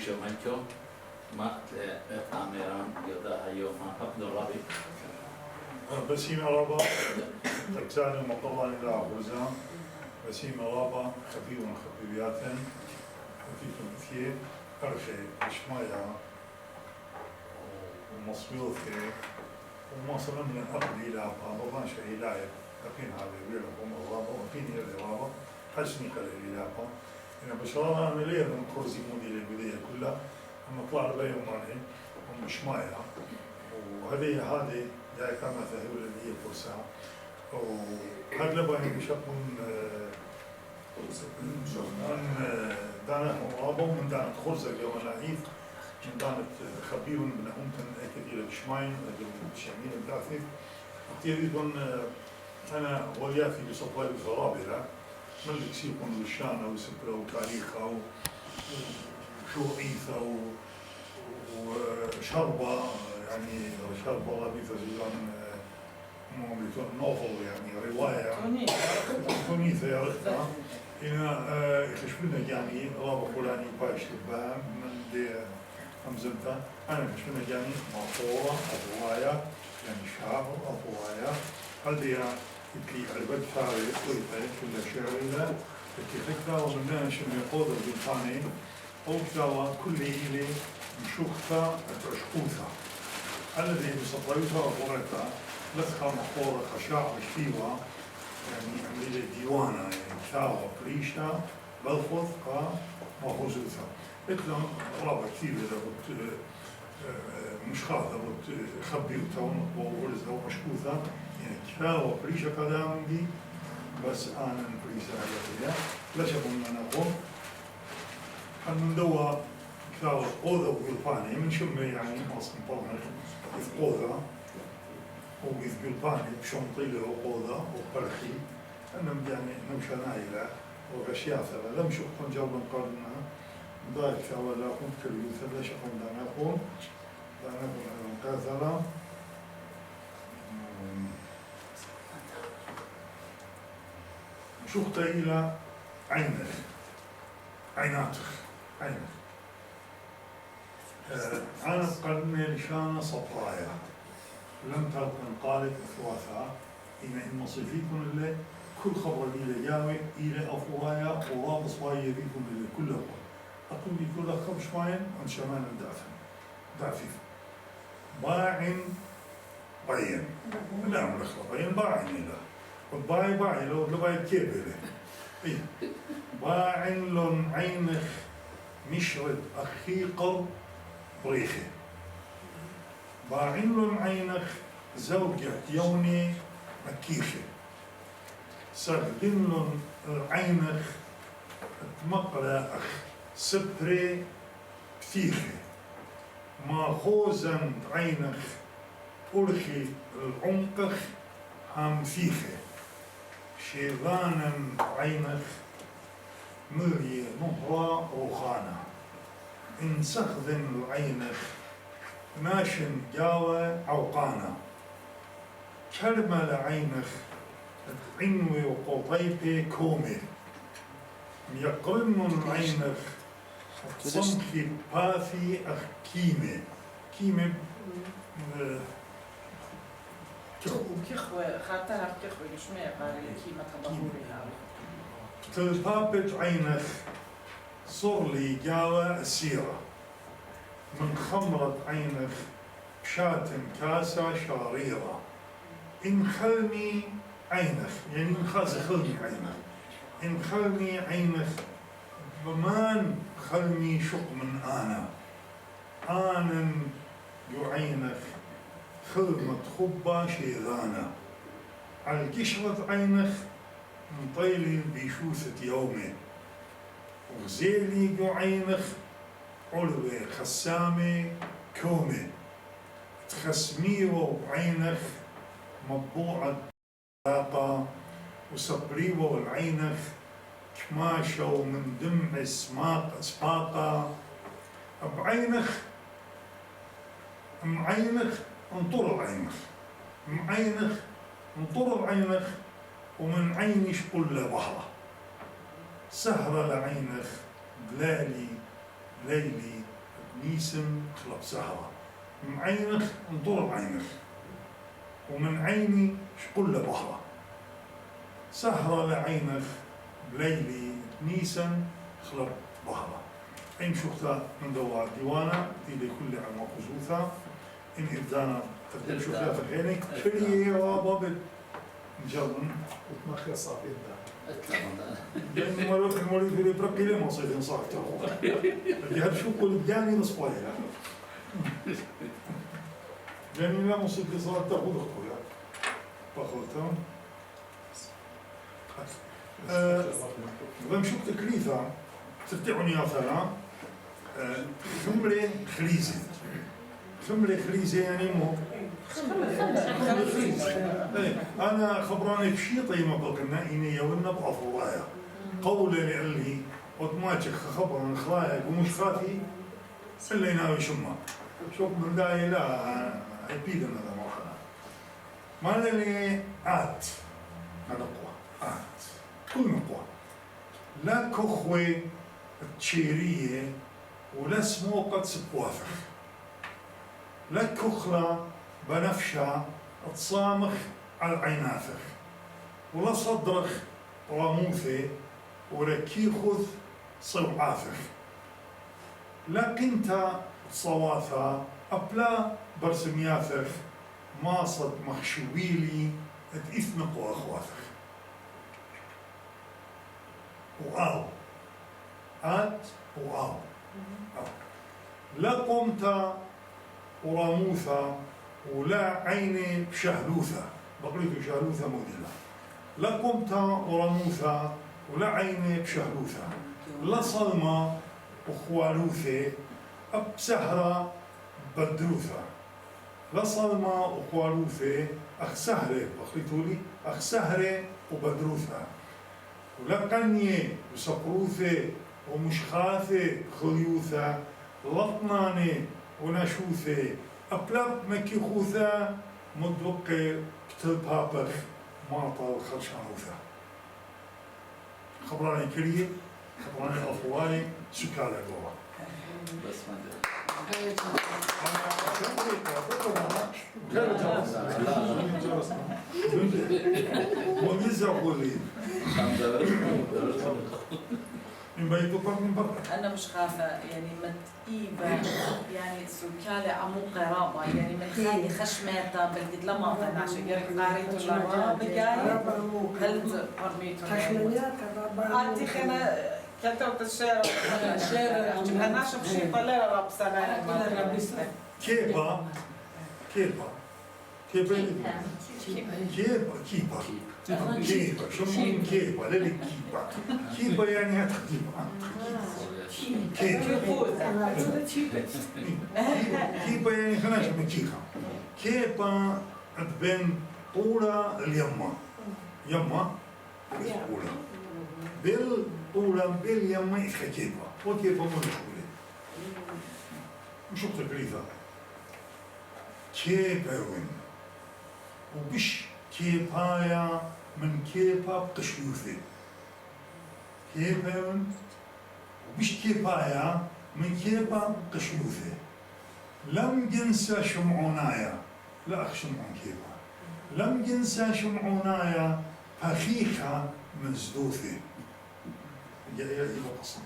شومنكو ما تعميران يودا يوم عبد الربي بسيم رابا تكسان مطلع إلى عبوزا بسيم رابا خفيبيات خفيف كثير أرخي إشمايا ومصبيوثي ومصر من الأقل إلى بابا شيء لايق أقين هذا ويلا قوم رابا وأقين إلى رابا حسني قال إلى بابا إن بشرى أنا ليه من كرسي مودي البداية كلها أما طلع لي وماني ومشمايا وهذه جاي كما تهول اللي هي فرصة وأغلبها يشق من دانة مرابة ومن دانة خرزة جو نعيف من دانة خبير من أمتن كثير الشماين الشامين الدافي أعتقد أنا ولياتي بصفاي بصرابلة من اللي يكون بالشانة وسبرة وتاريخها وشوعيثة وشربة يعني شربة لبيثة زيان نوفل يعني رواية تونيثة يا رختها هنا يخشبنا يعني رابع فلاني بايش تبها من دي همزمتها أنا يخشبنا يعني مطورة رواية يعني شعر رواية هل دي يبكي عربت شعري طويلة كل شعري لا يبكي فكرة ومنها شمي قوضة بالثاني أو كتاوى كل إلي مشوكتا أتعشقوتا الذي بسطريتها وقرأتها لثقة محفورة خشاع مشتيوة يعني عملية ديوانة يعني كتاوى بريشة بلفظ ومخوزوتا إتلا رابع كتير إذا مش خاطر خبيوتا وغرزة ومشكوثة يعني كتاوى بريشة كلام دي بس أنا بريشة هذا لا شبه من أنا أقول من دوا كتاب قوذة وقلباني من شمه يعني مصر مطلع إذ قوذة وإذ قلباني بشنطيلة وقوذة وقرخي أنهم يعني نمشى نايلة وغشياثة لم شقن جوبا قالنا ذلك ولا كنت كاليوثة لا شقن داناكم قاثلة شقت إلى عينك عيناتك عينك أنا قلبي لشان صفرايا لم تكن قالت إثواثا إن مصيفيكم اللي كل خبر إلى جاوي إلى أفوايا ورابص باي يبيكم اللي كله أقول لي كل خبر شوين عن شمان دافف باعن باين لا ملخص باين باعن له والباي لو باي كبيره إيه باعن لون عينك مشرد أخيقر بريخي باعن لون عينك زوجة يوني مكيخي سردن لون عينك تمقلا أخ سبري بثيخي ماخوزا عينك أرخي العنقخ هم فيخي شيغانا عينك مري مهرة روخانة إن سخذن عينك ماشن جاوة عوقانة كلمة لعينك عنوي وقطيبي كومي يقرن عينك صنخي باثي أخ كيمي كيمي كيخوة خاطرها كيخوة يشمع قاري كيمة تضمورها تلبابت عينك صر لي جاوة السيرة من خمرة عينك شاة كاسة شاريرة إن خلني عينك يعني إن خلني عينك إن خلني عينك بمان خلني شق من آنا يعينك خلمة خبة شيغانة على قشرة عينك مطيلي بيشوثة يومي وغزيلي عينك علوي خسامي كومي تخسميو بعينك مطبوعة طاقة وصبريو العينك كماشو من دمع سباقة بعينك معينك انطر عينك معينك انطر عينك ومن عينش كل بحرة سهرة لعينك دلالي ليلي نيسم خلب سهرة من عينك انطر عينك ومن عيني شقل بحرة سهرة لعينك بليلي نيسم خلب بحرة أين شوكتا من دوار ديوانا إلى كل عام وخصوصا إن إبدانا تقدم شوكتا في الحيني شريه وابابد جرن وتمخي صافي الدار. لأن المريض اللي برقي لي ما صيد صار تاخو اللي هالشوك الداني نصفايا لأن لا مصيد صار تاخو دخويا باخذتهم بمشوك تكليفة ترتعني يا فلا ثمرة خليزة ثمرة خليزة يعني مو أنا خبراني بشيطي ما بقنا إني يونا بأفوايا قولي لألي أوتوماتيك خبران خلايا ومش خافي إلا يناوي شما شوف من داي لا يبيدنا هذا ما لي آت نقوى آت كل نقوى لا كخوة تشيرية ولا سموقة سبوافر لا كخلة بنفشة تصامخ على العنافخ ولا صدرخ راموثة ولا كيخذ صوعافخ لا كنت صواثة أبلا برسمياثخ ماصد مخشويلي اتإثنق وأخواثخ وآو آت وآو لا قمت وراموثة ولا عيني بشهلوثة بقريت شهلوثة موديلا لا قمت وراموثة ولا عيني بشهلوثة لا صلمة وخوالوثة بسهرة بدروثة لا صلمة وخوالوثة أخ سهرة بقريتولي أخ سهرة وبدروثة ولا قنية وسقروثة ومشخاثة خليوثة لطنانة ونشوثة أبلاب مكي خوثة مدوقة بتلبابخ ماطل خرشانوثة خبراني كريه خبراني أفوالي سكالة جوا بس ما ادري وميزة قولي من بيتو طب من برا أنا مش خافة يعني متقيبة يعني سكالة عمو قرابة يعني من خالي خشماتها بلقد لما أطلع شجرة قاريت ولا ما بقاي هل برميتو أنتي خنا كتبت الشعر أنا شوف شيء طلع رب سنة كيبا كيبا كيبا كيبا كيبا شو من كيبا لا كيبا كيبا يعني هتخدم كيبا يعني خلاص من كيخا كيبا بين طولة اليمة يمة طولة بال طولة باليمة إخا كيبا وكيبا مشغولة مش تقريبا كيبا وين وبش كيبايا من كيبا بقشيوثي كيبا وبش كيبايا من كيبا بقشيوثي لم جنسى شمعونايا لا أخ شمعون كيبا لم جنسى شمعونايا فخيخة من زدوثي يا قصد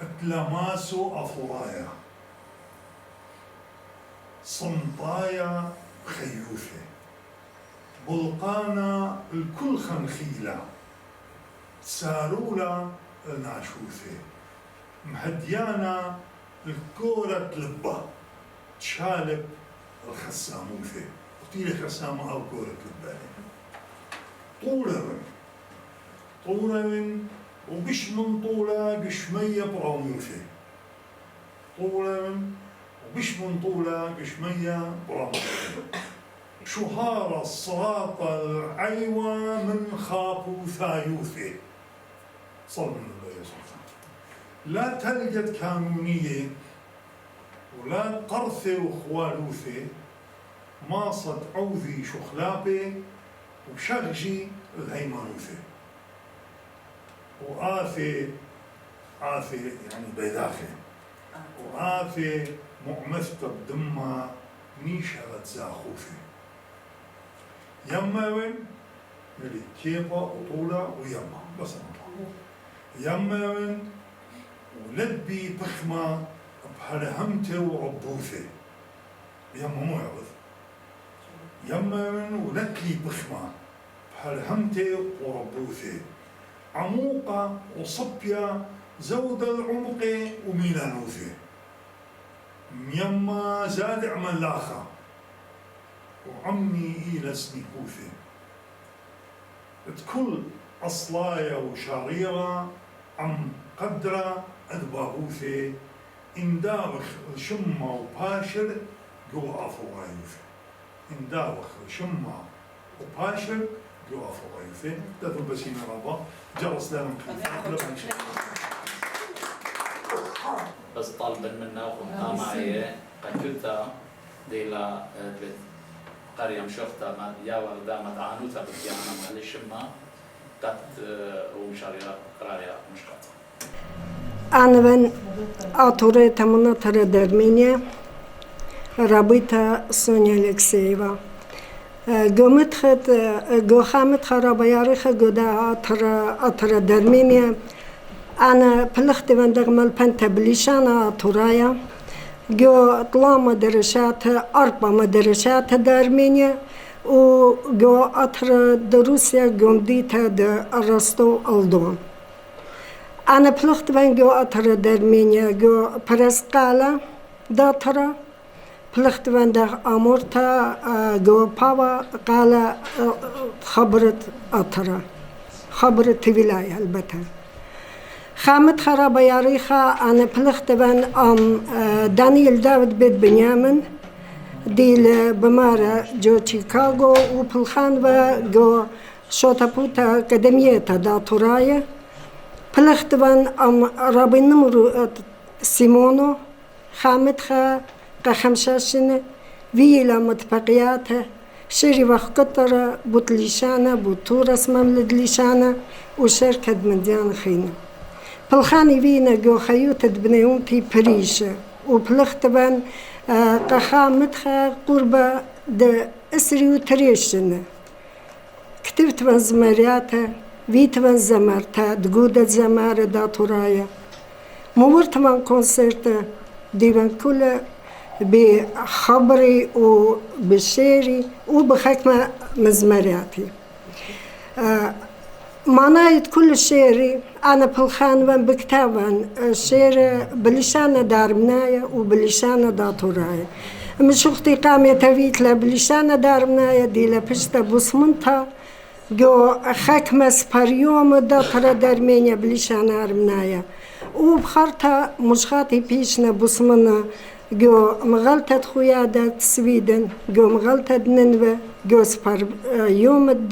اتلماسو أفرايا صمطايا خيوثي بلقانا الكل خنخيلة سارولا ناشوثي مهديانا الكورة لبة تشالب الخساموثي قتيلي خسامة أو كورة لبة طولة وبش من طولة قشمية براموثي طولة وبش من طولة قشمية براموثي شهارة الصراط العيوة من خافو ثايوثي صلى الله عليه وسلم لا تلقت كانونية ولا قرثة وخوالوثة ماصت عوذي شخلابة وشغجي الهيمانوثة وآثة يعني بيداخة وآفي مؤمثة بدمة نيشة زاخوفي يما وين ملي كيبا وطولة ويما بس يما وين ولبي بخمة بحلهمته وعبوثه يما مو يعوذ يما وين ولكلي بخمة بحلهمته وعبوثه عموقة وصبية زود العمق وميلانوثه يما زاد عملاخة وعمي إلى سنيكوثه كل أصلايا وشريرة عم قدرة أدبابوثه إنداوخ الشمة وباشر جو أفو غايوثه إنداوخ الشمة وباشر جو أفو غايوثه ده البسيمة رابا جرس لنا بس طالبا منا وقمنا معي قد كنت ديلا قرية مشوفتا ما يا وردا ما تعانوتا بكيانا محل الشمة قد ومشاريا قرية مشكات أنا من أطوريتا مناطرة درمينيا رابطة سونيا الكسيفا جو خامت خرابة ياريخة جدا أطرة درمينيا أنا بلغت من دغمل بنت بليشانا أطورايا جو طلع مدرسات 4 مدرسات درمينيا وجو أطر دروسيا جنديتا درستو ألدون أنا بلغت من جو أطر درمينيا جو برسقالة داترا بلغت من دغ أمورتا جو باوا قال خبرت أطرا خبرت ولاية البتة خامت خرابة ياريخة أنا بلغت بن دانيال داود بيت بنيامن ديل بمارة جو شيكاغو وبلخان جو شوتابوتا أكاديمية دا تورايا بلغت بن رابي نمرو سيمونو خامت خا قخمشاشن ويلا متبقيات شري وقتر بوتليشانا بوتورس مملدليشانا وشركة مديان خينا بلخاني فينا جو خيوتة بنيومتي بريشة وبلغت بن قخامتها قربة دا اسري وتريشن كتبت بن زمارياتا ويت بن زمارتا دقودة زمارة دا تورايا مورت بن كونسرتا دي بن كل بخبري وبشيري وبحكمة مزمارياتي معنايت كل شيري أنا بلخان بكتابا شير بلشانة دارمنايا وبلشانة داتورايا مشوختي قامي تفيت لبلشانة دارمنايا دي لبشتا بوسمنتا جو حكمة سباريوم داترا دارمينيا بلشانة أرمنايا وبخارتا مشغاتي بيشنا بوسمنا جو مغلطة خويادة سويدن جو مغلطة ننوى جو سباريوم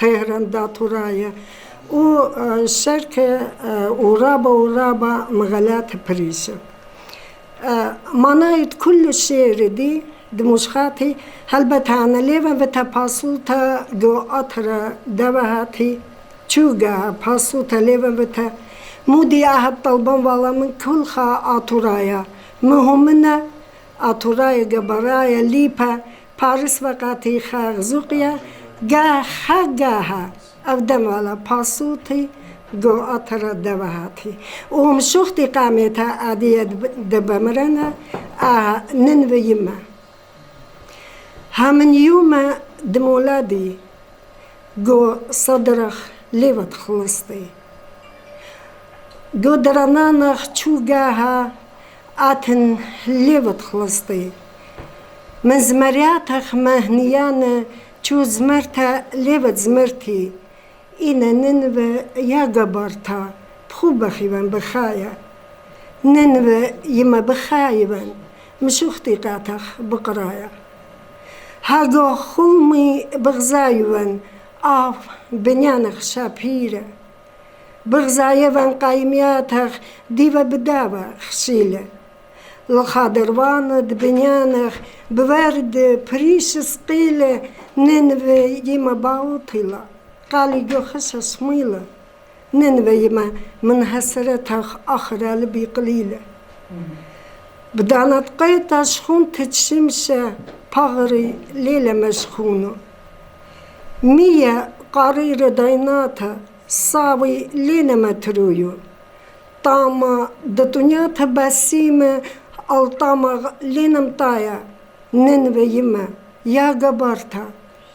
طهران داتورايا والشركة ورابا مغالات بريشة معنايت كل شيء دي دمشخاتي هلبتانا ليفا بتا باسوتا جو أطرا دواهاتي چوغا باسوتا ليفا بتا مودي أهد طلبان والا من كل خا أطورايا مهمنا أطورايا قبرايا ليبا بارس وقاتي خاغزوقيا جاها أفدم على باسوتي جو أطر دواهاتي ومشوختي قامتها عادية دبمرنا ننوي يما همن يوم دمولادي جو صدرخ ليوت خلصتي جو درانانخ چوغاها آتن ليوت خلصتي من زمرياتخ مهنيان چو زمرتا ليوت زمرتي إنا ننوى يا قبرتا بخو بخيبان بخايا ننوى يما بخايبان مشوختي قاتخ بقرايا هاقو خلمي بغزايوان بنيانخ شابيرة بغزايوان قايمياتخ ديوة بداوة خشيلة الخادروان بنيانخ بورد بريش سقيلة ننوى يما باوطيلة قالي جو خشة سميلة ننوى يما من هسرتخ أخرى لبي قليلة بدانت قيتا شخون تتشمشة بغري ليلة مشخونو مية قرير ديناتا صاوي لينا مترويو طاما دتونياتا بسيمة الطاما لينا مطايا ننوي يما يا قبرتا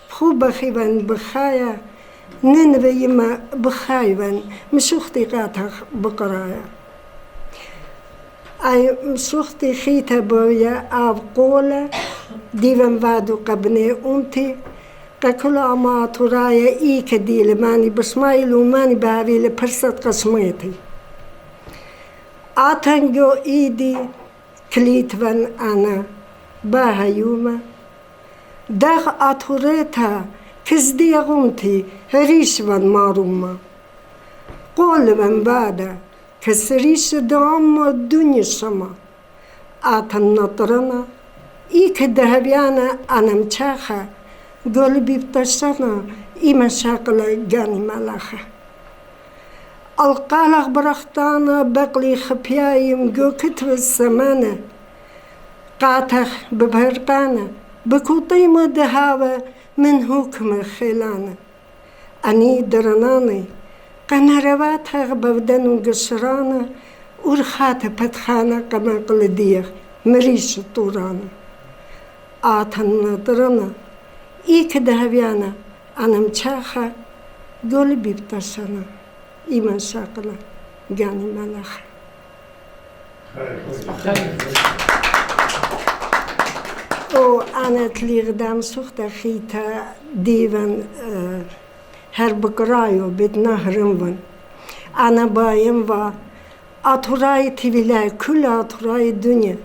بخو بخيبان بخايا ننوي يما بخايبان مشوختي قاتها بقرايا أي مشوختي خيتا بويا أب قولة ديفن وادو قبني أنتي كل ما ترايا إيك ديل ماني بسمايل وماني بهاويل برسات قسميتي آتنجو إيدي كليتوان أنا باها يوما داغ آتوريتا كزدي غمتي ريشوان ماروما قولوان بادا كسريش دعم الدنيا شما آتن نطرنا إيك دهبيانا أنا مشاخة قلبي بتشتنا إيما شاقلة جاني ملاخة القالق برختانا بقلي خبيايم جو كتب السمانة قاتخ ببهرقانا بكوطيمة دهاوة من حكم خيلانا أني درناني قنارواتها بودن قشرانا ورخات بتخانا كما قلديخ مريش طورانا آتن نطرنا إيك دهبيانا أنا مشاخة قلبي بتشتنا إيمان شاقلة جاني ملاخة أنا تلي غدام سوختا خيتا ديوان هر بقرايو بيت نهرمون أنا بايم و أطراي تبلاي كل أطراي الدنيا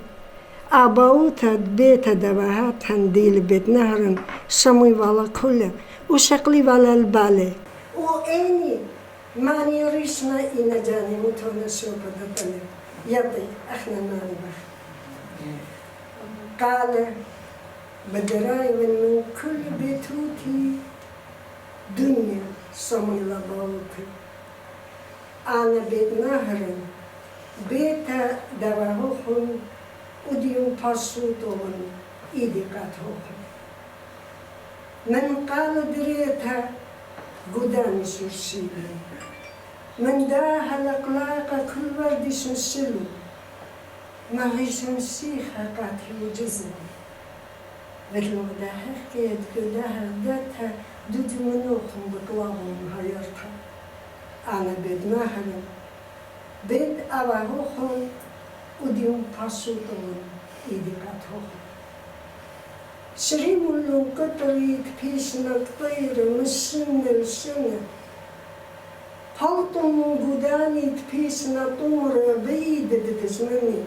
أباوتا بيتا دواهات هنديل بيت نهرن شموي والا كله وشقلي والا البالي وإني ماني ريشنا إنا جاني متونا شوبة دتني يبي إحنا ماني بخ قال بدراي من كل بيتوتي دنيا شموي لباوتي أنا بيت نهرن بيتا دواهوخن وديون باسوتون إيدي قاتوخن من قال دريتها قدامي سرسيلي من داها الأقلاق كل ورد سنسلو ما غيش مسيخة قاتل وجزم مثل مداها حكيت قداها داتها دود منوخم بطلاهم هيرتها أنا بيد مهرم بيد أواهوخم وديون باسوتون إيدي قاتوخم شريم اللون قطريك بيشنا الطير من السنة للسنة حلطم قداني بيشنا طمر بعيد دتزمني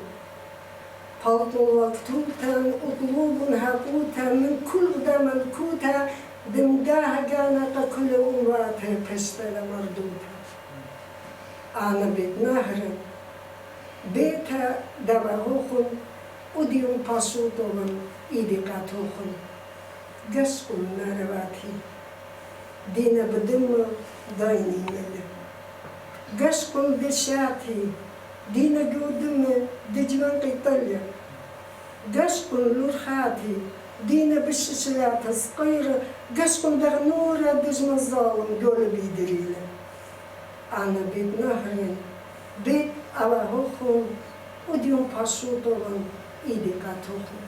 حلطم وقتوتا أطلوب هاقوتا من كل دا ملكوتا دمداها قانا كل أمواتها بستر مردوتا أنا بيت نهر بيتا دواهوخن وديون باسوتون إيدي قاتوخن قسكم نارواتي دينا بدم دايني ملي قسكم بشاتي دينا قودم دجوان قيطليا قسكم لورخاتي دينا بالشسلات صغيرة قسكم دغنورة دجم الظالم دول بيدريلا أنا بيت نهرين بيت أواهوخن وديون باسوتون إيدي قاتوخن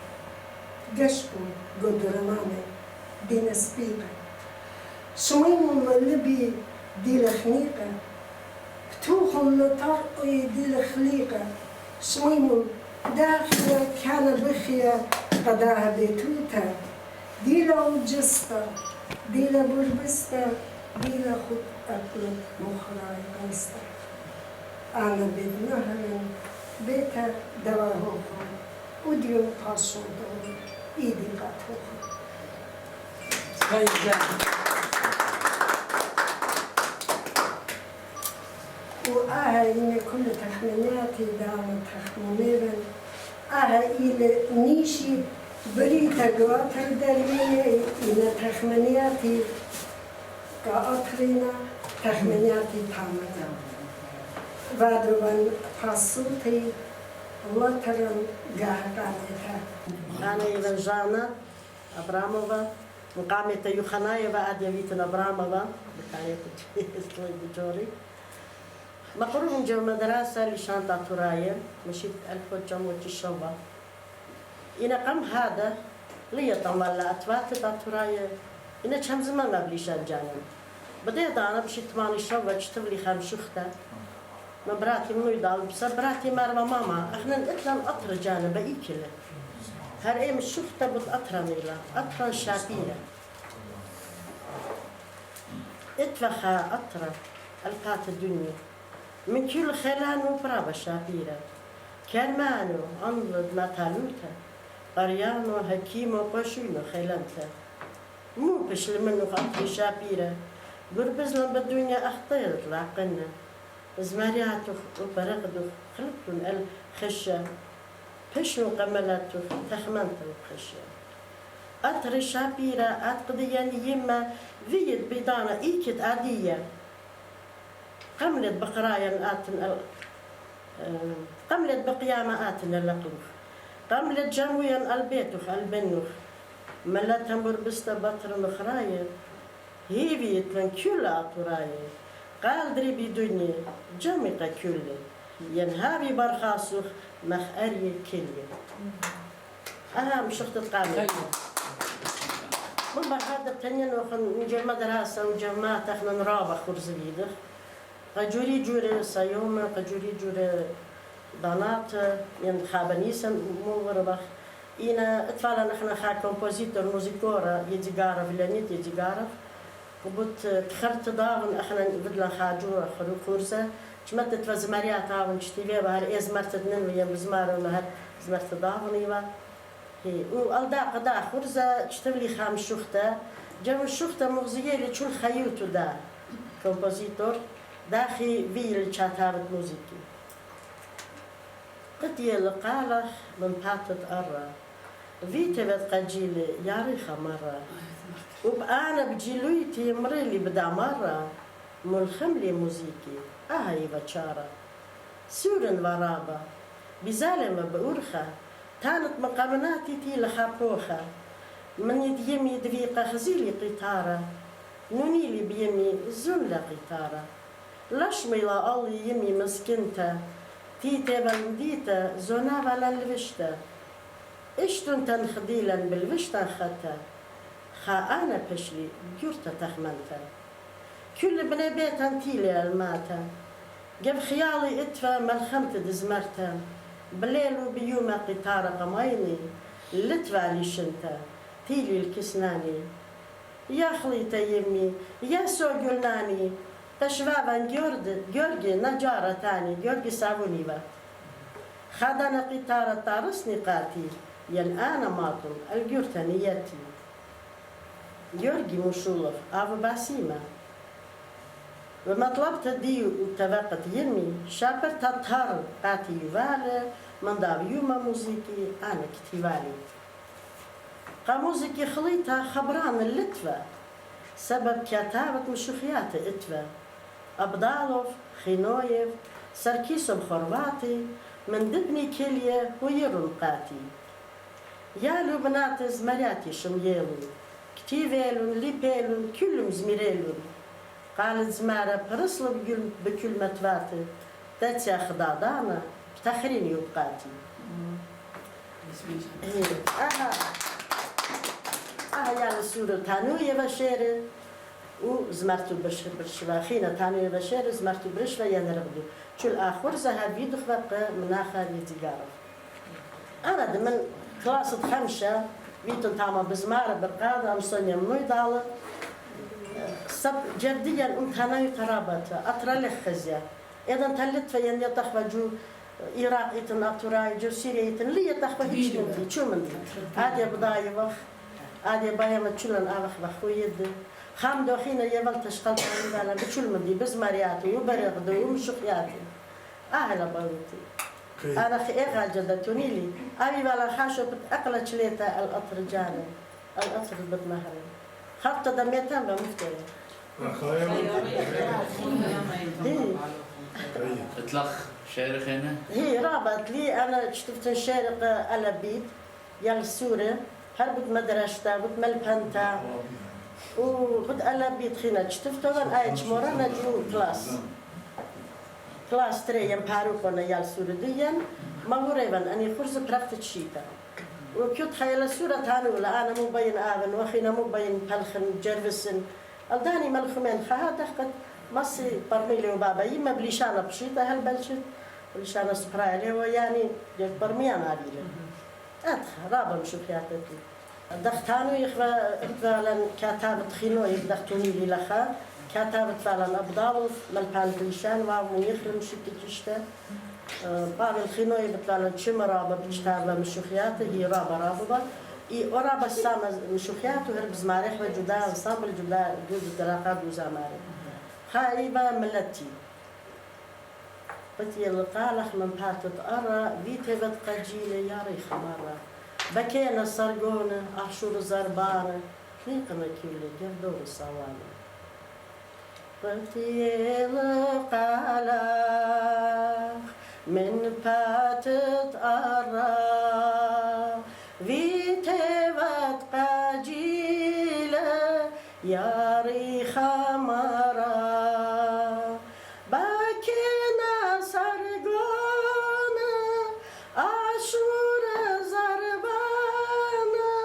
قشكم قدرناني دينا سبيقة سميمون اللبي دي الخنيقة بتوخن لطرقي دي الخليقة سميمون داخلة كان بخيا قداها بيتوتا دي لوجستا دي لبربستا دي لخد أكل مخراي قنستا أنا بيت نهر بيتا دواهوكم وديون باسوتون إيدي قاتوخن وأهل كل تخميناتي دام تخمينيرا أهل نيشي بريتا قواتر دارميني إن تخميناتي كأطرينا تخميناتي تامتا بعد وان فاسوتي الله كرم قاعد عليها. أنا إذا جانا أبراموفا مقامة يوخنايا بعد يبيتنا أبراموفا بتاعي بجوري مقرون جو مدرسة لشانتا تورايا مشيت 1900 إنا قم هذا لي طمال أتوات تورايا إنا كم زمان ما بليشان جانا بديت أنا بشي 8 شوبة تشتغلي 5 شخته مبراتي منو يضل بس براتي مرة ماما احنا نطلع القطر جانا بقي كله هر ايه مش شفته بتقطر ميلا قطرة شابيرة اتفخا قطرة القات الدنيا من كل خلان وبرابة شابيرة كرمانو انضد ما تالوتا قريانو هكيمو قشونو خيلانتا مو بشل منو قطرة شابيرة بربزنا بالدنيا اخطيرت لعقلنا زمارياتو وبرغدو خلقتن الخشة بشنو قملاتو تخمنتو خشة أطر شابيرة أتقضيان يما فيد بيضانة إيكت عادية قملت بقرايا آتن قملت بقيامة آتن اللقلوخ قملت جمويا البيتوخ البنوخ ملتها مربستا بطر مخرايا هي فيت من كل أطرايا قال دري بدنيا جميقة كله ينهابي برخاصوخ مخأري كله أهم شخص القامل من بعد التانية نجي مدرسة وجماعة احنا نرابح خرزبيدخ قجوري جوري سيومة قجوري جوري ضانات ين خابنيسا مو وربخ إنا اتفعلا نحن خا كومبوزيتور موزيكورا يديقارة فيلانيت يديقارة وبت تخرت داون احنا بدنا خاجورة خلو خورسة شمت تفزماريا تاون شتيبي بهر ازمرت دنن ويا بزمار ولا هر زمرت داون يبا هي والدا قدا خورزة تشتبلي خام شخته جو الشخته مغزية اللي تشول خيوتو دا كومبوزيتور داخي فيل تشاتابت موزيكي قد يلقالخ من باتت أرى فيتبت قجيلي ياريخة مرة وبأنا بجيلويتي مريلي بدا مرة ملخملي موزيكي أهي بشارة سورن ورابة بزالمة بأورخة كانت مقامناتي تي لخابوخة من يديمي دقيقة خزيلي قطارة نونيلي بيمي زنلة قطارة لشمي لا الله يمي مسكنتا تيتا بنديتا زونا ولا الوشتا اشتن تنخديلا بالوشتا ختا خا أنا بشلي جورتا تخمنتا كل بني بيتا تيلي الماتا جاب خيالي اتفا ملخمت دزمرتا بليل وبيوم قطارة قمايني لتفا لي شنتا تيلي الكسناني يا خليتا يمي يا سو قلناني تشبابا جورجي نجارة تاني جورجي صابونيبا خدنا قطارة طارسني قاتي ين أنا ماطم الجورتا نيتي جورجي مشولف أبو باسيمة وما طلبت دي وتبقت يمي شابر تطهر قاتي يوالي من دار يوما موزيكي أنا كتيبالي قا موزيكي خليتها خبران اللتفة سبب كتابة مشوخيات اتفة أبدالوف خينويف سركيسوم خرباتي من دبني كلية ويرون قاتي يالو بناتز مرياتي شميلو كتيفيلون ليبيلون كلهم زميريلون قالت زمارة برسلو بكل متواتي تاتيا خضادانا بتاخرين يبقاتي يعني سورة تانوية بشيرة وزمرتو برشواخينا تانوية بشيرة زمرتو برشوا ينرغدو شو الآخر زهر بيدو خبق من آخر يتقارف أنا دمن كلاسة 5 بيتو تاما بزمارة برقادة أمسونيا منو يدالة سب جرديا تانوي قرابة أطرى لك خزيا إذا تلت فين يتخفى جو إيراق إتن أطراي جو سوريا إتن لي يتخفى هيش منتي شو منتي هذه بضايا وخ هذه بايا ما تشلن أبخ بخويد خام دوخينا يبل تشتغل على بتشل مدي بزمارياتي وبرغدو ومشقياتي أهلا بابتي أنا خير جدتوني لي أبي بلا خاشو بتأقلت شليتا القطر جاني القطر بتمهري خط دميتها بمفتري اطلخ شعر خينا؟ هي رابط لي انا شفت شارق الابيد يا السوري هربت مدرسة بت ملبنتا وبت الابيد خينا شفت طبعا ايش مورانا جو كلاس 3 يم باروكونا يا السوري ديان ما غريبا اني خرز برخت الشيتا وكنت خيال السورة تانو لا انا مو بين اذن واخينا مو بين بلخن جيرفسن الداني ملخمين خاطر قد مصي برميلي وبابا يما بليشانا بشيطة هل بلشت بليشانا سبرايلي ويعني برميان عديلة أدخل رابا مشو خياتتي دختانو يخوى فعلا كاتابة خينو يبدختوني لي لخا كاتابة فعلا أبضاو ملبان بليشان وعمو يخرم شكي تشتا باب الخينو يبدفعلا تشم رابا بجتابة مشو خياتي هي رابا ورابا السامة مشو خياتو هرب زماريخ وجدا انصامبل جدا جوز الدراقات وزاماري خايبة ملتي بتي القالخ من باتت أرى بيتي بتقجيلي يا ريخ مرة بكينا سرقونة أحشور زربانة نيقنا كيولي جردور الصوانة بتي القالخ من باتت أرى بيتي بتقجيلي يا ريخ مرة بكينا سرقونا أشور زربانا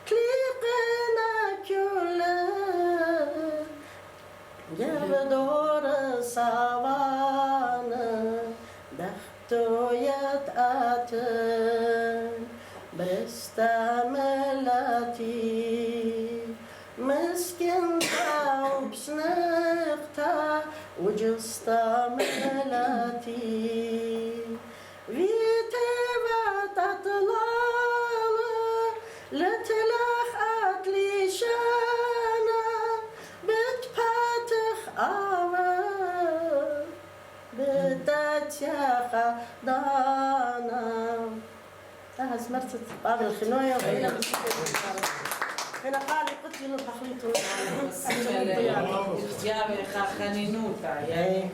تليقنا كله يردور سوانا دختو يتأتن برستملتي مسكن وبسنقتا وجستا ملاتي فيتي بتطلالة لتلخ أتلي شانا بتباتخ آوة بتتياخا دانا زمرت باب الخنوية وهنا هنا قال قلت له تخليط اختياري خانينوتا يعني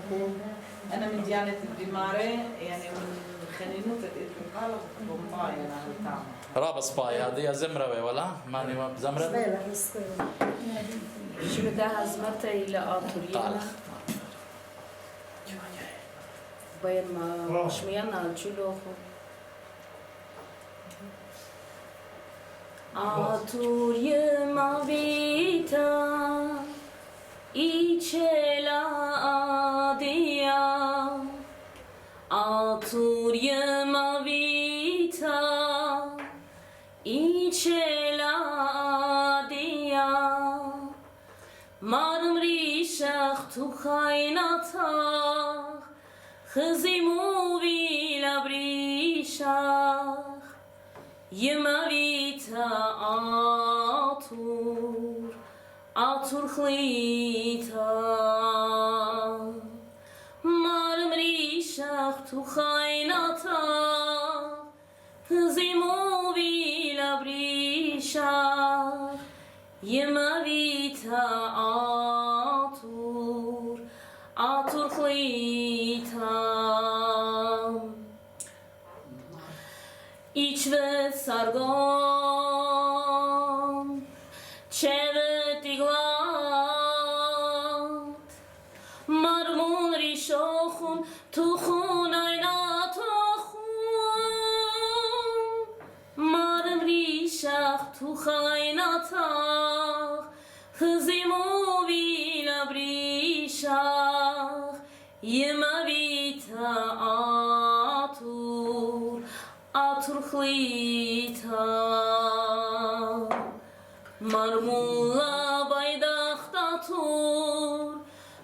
انا من ديانة الدمارة يعني من خانينوتا قال بمطايا انا هالتعمل رابا سباي هذه زمرة ولا؟ ماني ما زمرة؟ شو بدها زمرتها إلى آطورينا بين ما شميانا الجلوخو آطوريما بيتا إيشلا آديا آطوريما بيتا إيشلا آديا مارم ريشخ تو خايناتخ خزيمو بيلا بريشخ يما بيتا عطور خليتا مارم ريشخ تو خايناتخ خزيمو بيلا بريشخ يما بيتا عطور خليتا İçve sargon, çeve tiglat, marmun rişochun, tuchun ayna tochun, marm rişach tuchayna tach, chzimu vila brishach, yema vita atur خليتا مرمولا بيدخ تطور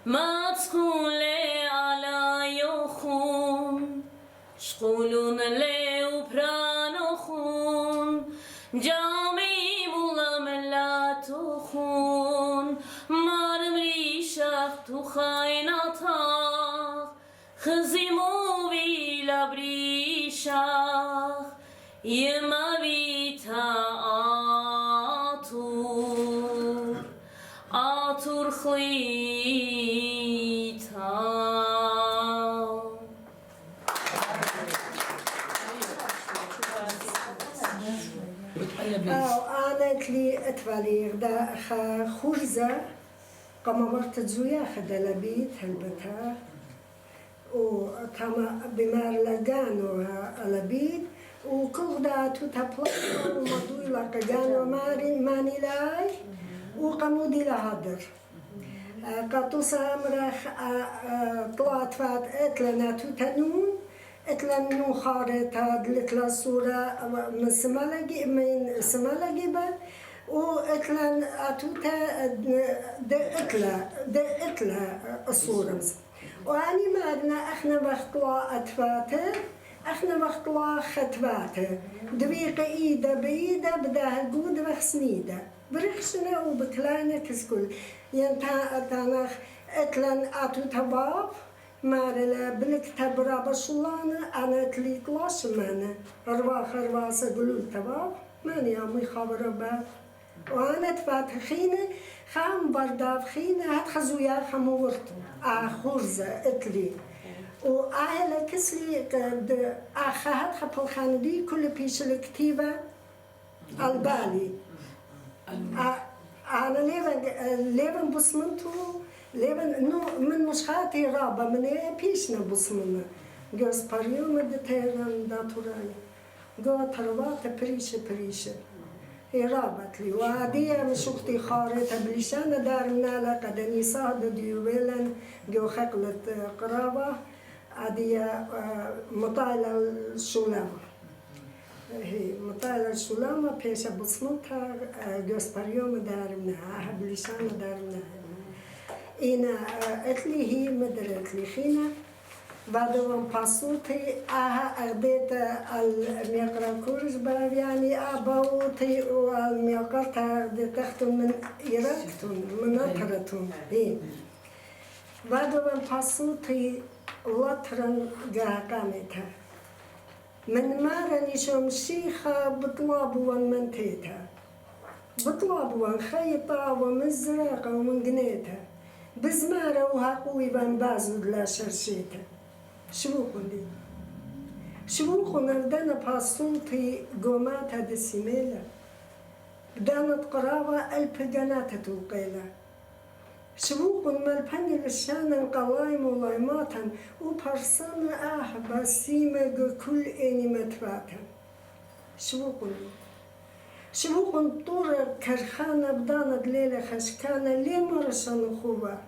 ما تكون لي على يخون شقولون لي وبرانخون جامي مولا ملا تخون مرم ريشخ تخايناتخ خزيمو بيلا بريشخ يما بيتا عطور خليتا أنا كلي أتفالي دا خورزة قمرت زويا خدلا بيت هلبتها وتما بمار لقانو على بيت وكل دا تتبلغ ومضوي لقانو ماني لاي وقمودي لهدر قطو سامرخ طلعت فات اتلنا تتنون اتلنو خارطة دلتلا صورة من سمالجي بل واتلن اتوتا دقتلا الصورة واني معنا احنا بختلا اتفاته احنا بختلا ختفاته دبيقة ايدا بايدا بدها الجود بخسنيدا برخشنا وبكلاينا كسكول ينتا تانخ اتلن اتوتا باب مارلا بالكتاب رابا شلانا أنا تليت لاش مانا رواس قلول تباب ماني أمي خبر باب وأنا تفاتحيني خام برداف خيني هات خزويا خمورتو خورزة اتلي وأهلا كسلي هات خبال خاندي كل بيش الكتيبة البالي أنا ليفن بصمنتو لبن نو من مشخاتي رابا من بيشنا بصمنا جوز باريوم دتيرن داتوراي جو تروات بريشة هي رابط لي وعادية مش اختي خارطة بليشانة دارنا لقدني صاد ديوبيلن جو خقلت قرابة عادية مطالة الشولامة هي مطالة الشولامة بيشة بصمتها جوز باريوم دارنا بليشانة دارنا إنا أتلي هي مدرت لي خينا بعد ما باسوتي أخذت الميقرا كورج باب يعني أباوتي والميقرا تحت من إيركتون من نكرتون هي بعد ما باسوتي لطرن قامتها من مارني شوم شيخة بطلابوا منتيتها بطلابوا خيطة ومزرقة ومن قنيتها بزمارة وهاقوي بنبازو دلا شرشيتا شبوخن دي شبوخن اردانا باسونتي قوماتها دسيميلا بدانا قراوة البقاناتا توقيلا شبوخن مالباني للشانا قلايم ولايماتا وبارسانا باسيمة كل اني متفاتا شبوخن دي شبوخن طور كرخانة بدانا دليلة خشكانة ليه مرشان خوبا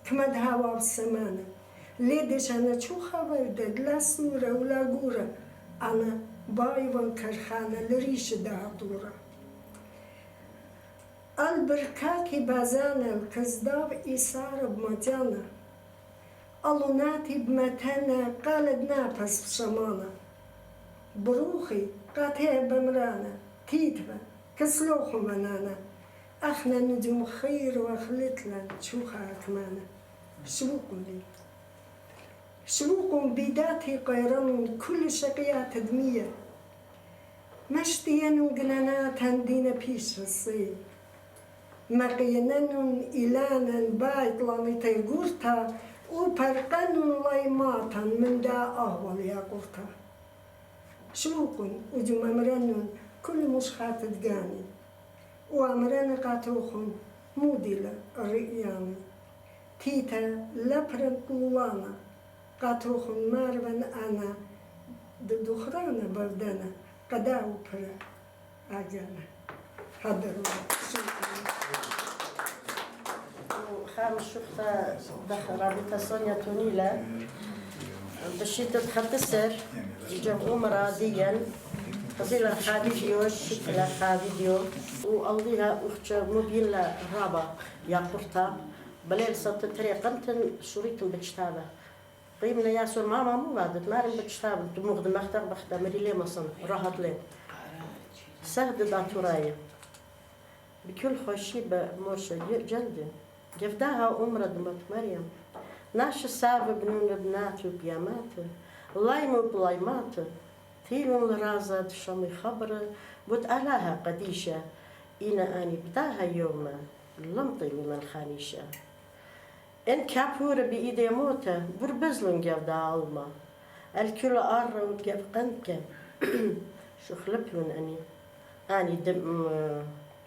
كما دهوا بالسمانة ليه ديش أنا شو خبر دد لا صورة ولا قورة أنا بايوان كرخانة لريش ده دورة البركاكي بازانا الكزداب إيسار بمتانا ألوناتي بمتانا قالد نابس بشمانا بروخي قاتيه بمرانا تيتبا كسلوخو منانا احنا نجم خير وخلتنا تشوخها كمانا شروقهم بيداتي قيران كل شقيات دمية مشتيان قنانات هندينا بيش الصيد مقينان إلانا بايت لانيتي قرطا وبرقان لايماتا من دا أهوال يا قرطا شروقهم وجمامران كل مشخات تقاني وامرنا قاتوخن موديلا الرئيان تيتا لبرن قلوانا قاتوخن ماربن أنا دخرانا بردنا قداو برا أجانا هدروا خامس شفتا دخل رابطة صونيا تونيلا بشيت تختصر جو مراديا قصير الخاديو شكل الخاديو وأوليها أخت مبين رابا يا قرطة بليل صوت الطريق أنت شريط بتشتابه قيمنا يا سور ماما مو بعد مارن بتشتابه دموغ دمختر بخدا مري لي مصن راحت لي سهد داتورايا بكل خوشي بمرشد جلدي جفداها أمرا دمت مريم ناش السابق بنون بنات وبيامات لايم وبلايمات تيلون الرازد شمي خبر بوت ألاها قديشة إنا أني بداها يوما لمطي من الخانيشة إن كابورة بإيدي موتة بربزلن جاب دا علما الكل أرى وجاب قنكة شو خلبلن أني اني دم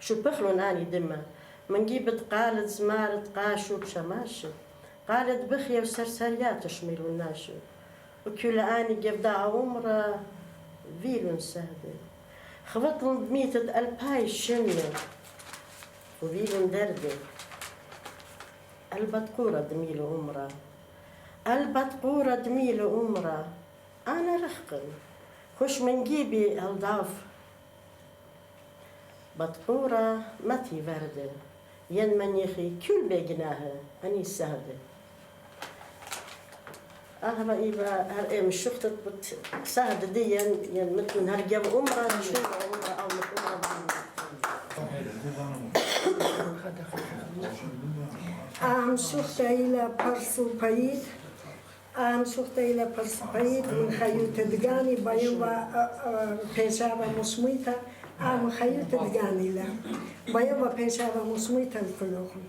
شو بخلون اني دمه من جيبت قالت زمارت قاشو بشماشو قالت بخيا وسرسريات تشميل الناشو وكل اني جبدا عمره فيلون سهده خبطلن بميتة الباي الشنة وفيلون درده البتقورة دميل عمره البتقورة دميل عمره انا رخقن خش من جيبي الضعف بطقورة متي وردة ين من يخي كل بيجناها أني سهدة أهلا إيبا هر مش شفتت سهدة دي ين مثل هرجب عمرة شو عمرة أو أهم شفت إلى برسو بايد أهم شفت إلى برسو بايد من خيوط دقاني بايم بيشابة مسميتا أهم خيوط دقاني لا بايم بيشابة مسميتا الكلهم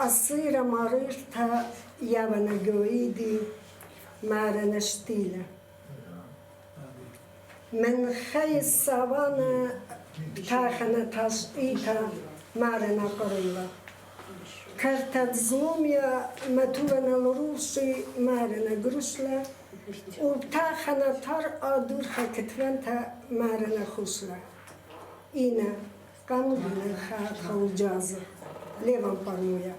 الصيرة مريرتها يابنا جويدي مارنا شتيلة من خي الصابانة تاخنا تشقيتا مارنا قريبا كارتات زوميا متونا الروسي مارنا جروسلا وبتاخنا ترقى دورها كتفنتا مارنا خسلا إينا قاموا بنا خاطها وجازة ليفان برمويا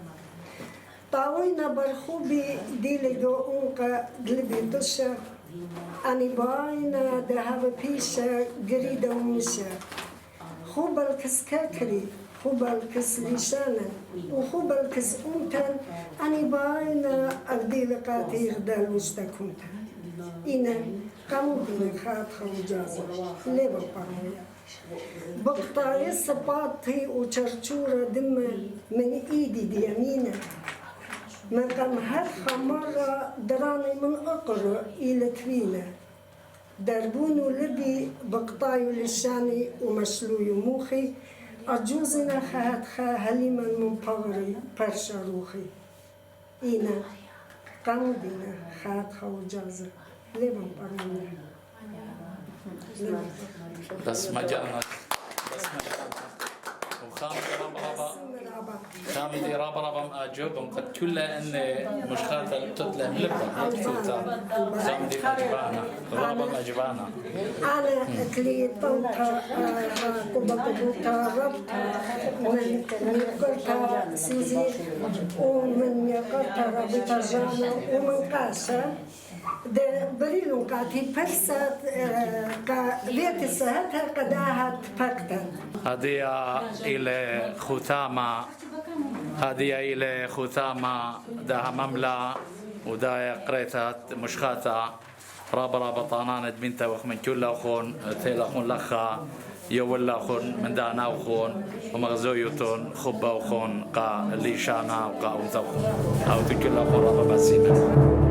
طاوينا برخوبي ديليجو أنقا قلبي دشا أني باينا دهاب بيشا قريدة ومشا خوب الكسكاكري خوب الكس لشانا وخوب الكس أمتان أني باينا أبدي لقاتي غدال وستكونتا إنا قاموا بنا خاطها وجازة ليفان برمويا بقطايا سباطي وشرشورة دم من إيدي ديامينة من قم هرخة مرة دراني من أقر إلى توينة دربونو لبي بقطايو لشاني ومشلوي موخي أجوزنا خات خا هليما من بغري برشا روخي إينا قاموا بنا خات خا وجازة لمن برمونا بس ما جانا خامدي رابا مأجوبهم قد كلها إن مش خاطر تطلع ملبا تفوتا خامدي مأجبانا رابا مأجبانا أنا أكلي طوطة قبطة ربطة من يقرطة سيزي ومن يقرطة ربطة جانا ومن قاسة ده بريلو قاتي برسات قليت ساعتها قداها تفكتا هذه إلى ختامة ده مملا وده قريتها مشخاتة رابا طانان بنتا وخمن كل أخون تيل أخون لخا يول أخون من دانا أخون ومغزويتون خبا أخون قا ليشانا وقا أو تكل أخون رابا بسيمة